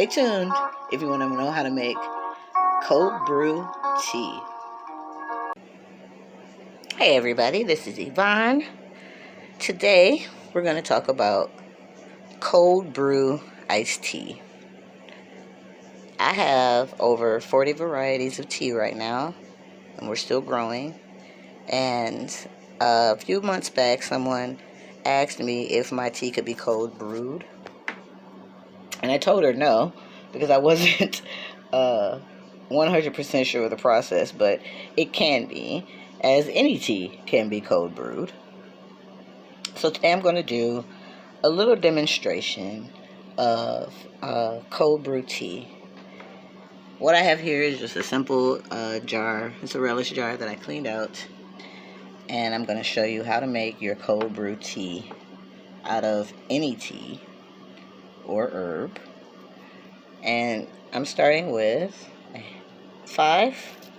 stay tuned if you want to know how to make cold brew tea. Hey everybody, this is Yvonne. Today we're going to talk about cold brew iced tea. I have over 40 varieties of tea right now, and we're still growing. And a few months back, someone asked me if my tea could be cold brewed. And I told her no, because I wasn't 100% sure of the process, but it can be, as any tea can be cold brewed. So today I'm going to do a little demonstration of cold brew tea. What I have here is just a simple jar. It's a relish jar that I cleaned out. And I'm going to show you how to make your cold brew tea out of any tea or herb. And I'm starting with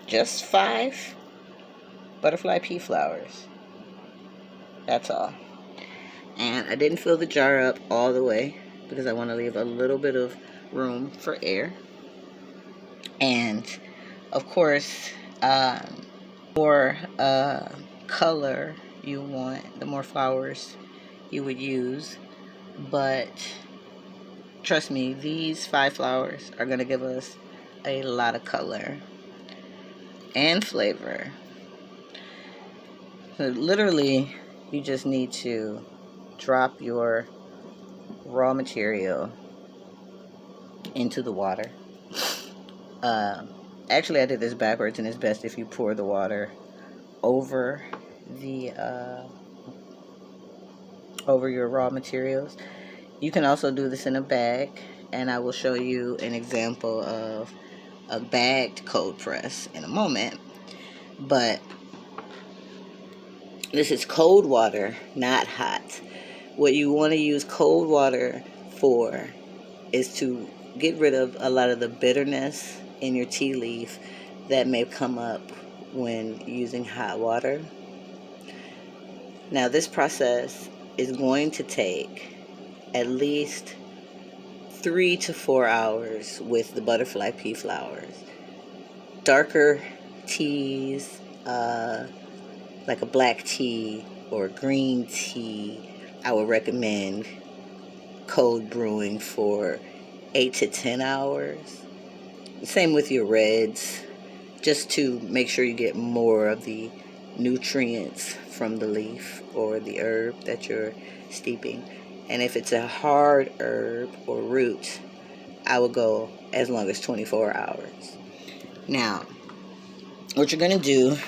just five butterfly pea flowers. That's all. And I didn't fill the jar up all the way because I want to leave a little bit of room for air. And of course, more color you want, the more flowers you would use. But trust me, these 5 flowers are going to give us a lot of color and flavor. So literally, you just need to drop your raw material into the water. Actually, I did this backwards, and it's best if you pour the water over your raw materials. You can also do this in a bag, and I will show you an example of a bagged cold press in a moment. But this is cold water, not hot. What you want to use cold water for is to get rid of a lot of the bitterness in your tea leaf that may come up when using hot water. Now, this process is going to take at least 3 to 4 hours with the butterfly pea flowers. Darker teas, like a black tea or green tea, I would recommend cold brewing for 8 to 10 hours. Same with your reds, just to make sure you get more of the nutrients from the leaf or the herb that you're steeping. And if it's a hard herb or root, I would go as long as 24 hours. Now, what you're going to do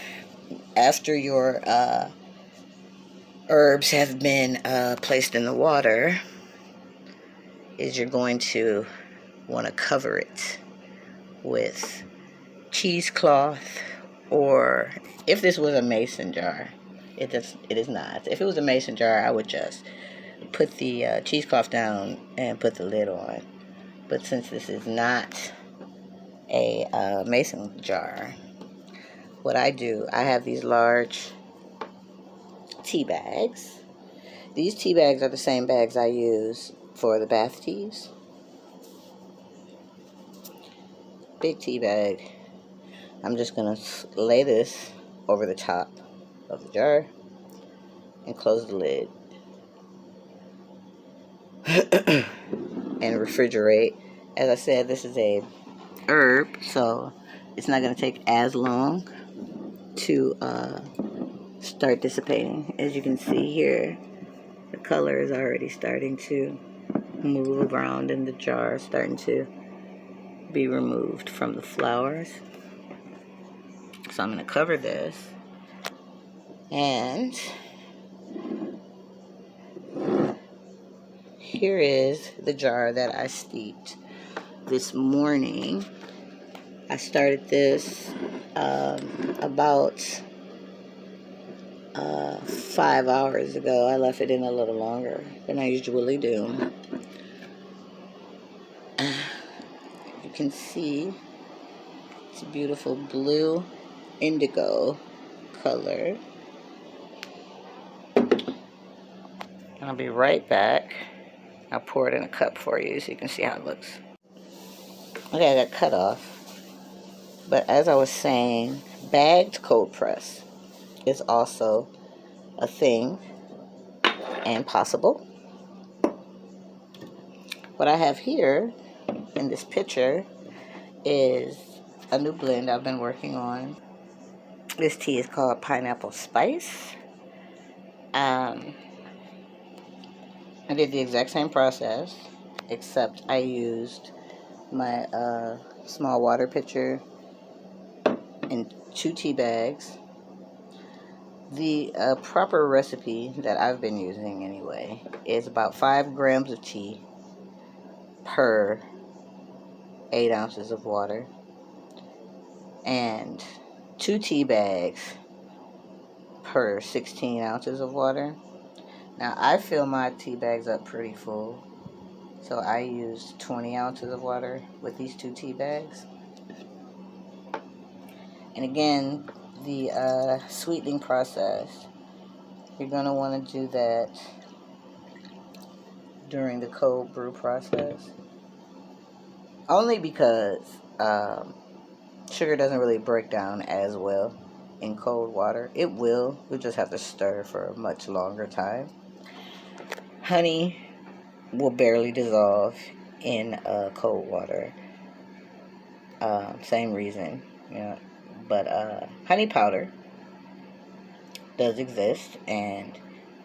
after your herbs have been placed in the water is you're going to want to cover it with cheesecloth, or if this was a mason jar, it is not. If it was a mason jar, I would just put the cheesecloth down and put the lid on. But since this is not a mason jar, what I do, I have these large tea bags. These tea bags are the same bags I use for the bath teas. Big tea bag. I'm just going to lay this over the top of the jar and close the lid. And refrigerate. As I said, this is a herb, so it's not going to take as long to start dissipating. As you can see here, the color is already starting to move around in the jar, starting to be removed from the flowers. So I'm going to cover this, and here is the jar that I steeped this morning. I started this about 5 hours ago. I left it in a little longer than I usually do. You can see it's a beautiful blue indigo color. I'll be right back. I'll pour it in a cup for you so you can see how it looks. Okay, I got cut off. But as I was saying, bagged cold press is also a thing and possible. What I have here in this picture is a new blend I've been working on. This tea is called Pineapple Spice. I did the exact same process, except I used my small water pitcher and 2 tea bags. The proper recipe that I've been using anyway is about 5 grams of tea per 8 ounces of water, and 2 tea bags per 16 ounces of water. Now, I fill my tea bags up pretty full, so I used 20 ounces of water with these 2 tea bags. And again, the sweetening process, you're going to want to do that during the cold brew process. Only because sugar doesn't really break down as well in cold water. It will. We just have to stir for a much longer time. Honey will barely dissolve in cold water. Same reason, you know. But honey powder does exist, and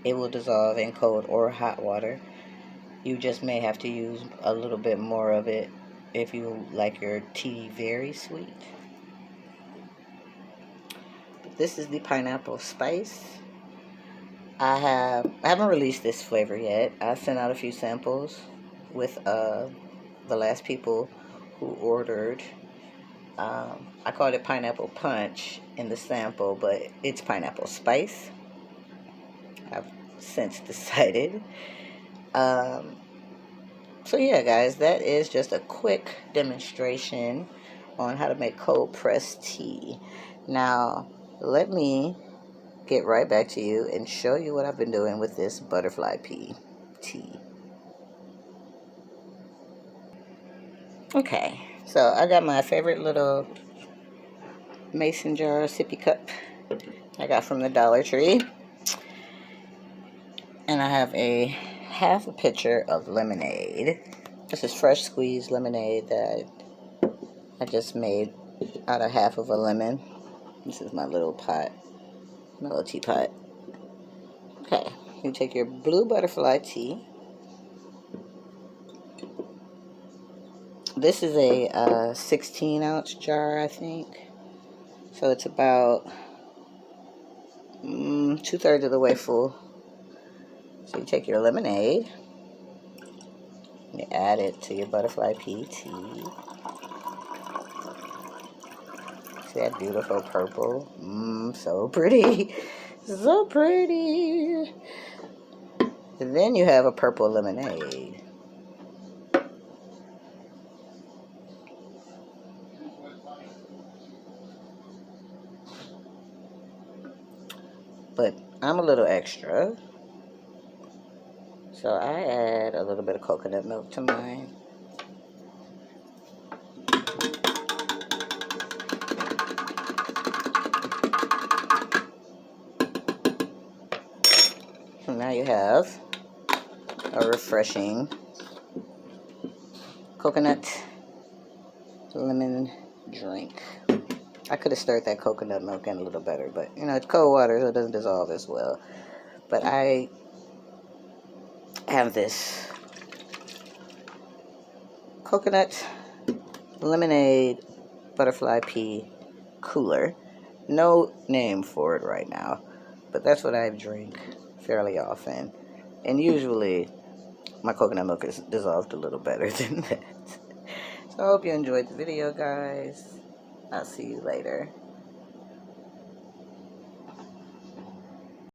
it will dissolve in cold or hot water. You just may have to use a little bit more of it if you like your tea very sweet. This is the Pineapple Spice. I haven't released this flavor yet. I sent out a few samples with the last people who ordered. I called it Pineapple Punch in the sample, but it's Pineapple Spice. I've since decided. So yeah, guys, that is just a quick demonstration on how to make cold pressed tea. Now, let me get right back to you and show you what I've been doing with this butterfly pea tea. Okay, so I got my favorite little mason jar sippy cup I got from the Dollar Tree. And I have a half a pitcher of lemonade. This is fresh squeezed lemonade that I just made out of half of a lemon. This is my little pot, my little teapot. Okay, you take your blue butterfly tea. This is a 16-ounce jar, I think. So it's about 2/3 of the way full. So you take your lemonade, you add it to your butterfly pea tea. See that beautiful purple? So pretty. So pretty. And then you have a purple lemonade. But I'm a little extra. So I add a little bit of coconut milk to mine. So now you have a refreshing coconut lemon drink. I could have stirred that coconut milk in a little better, but you know, it's cold water, so it doesn't dissolve as well. But I have this coconut lemonade butterfly pea cooler. No name for it right now, but that's what I drink fairly often. And usually my coconut milk is dissolved a little better than that. So I hope you enjoyed the video, guys. I'll see you later.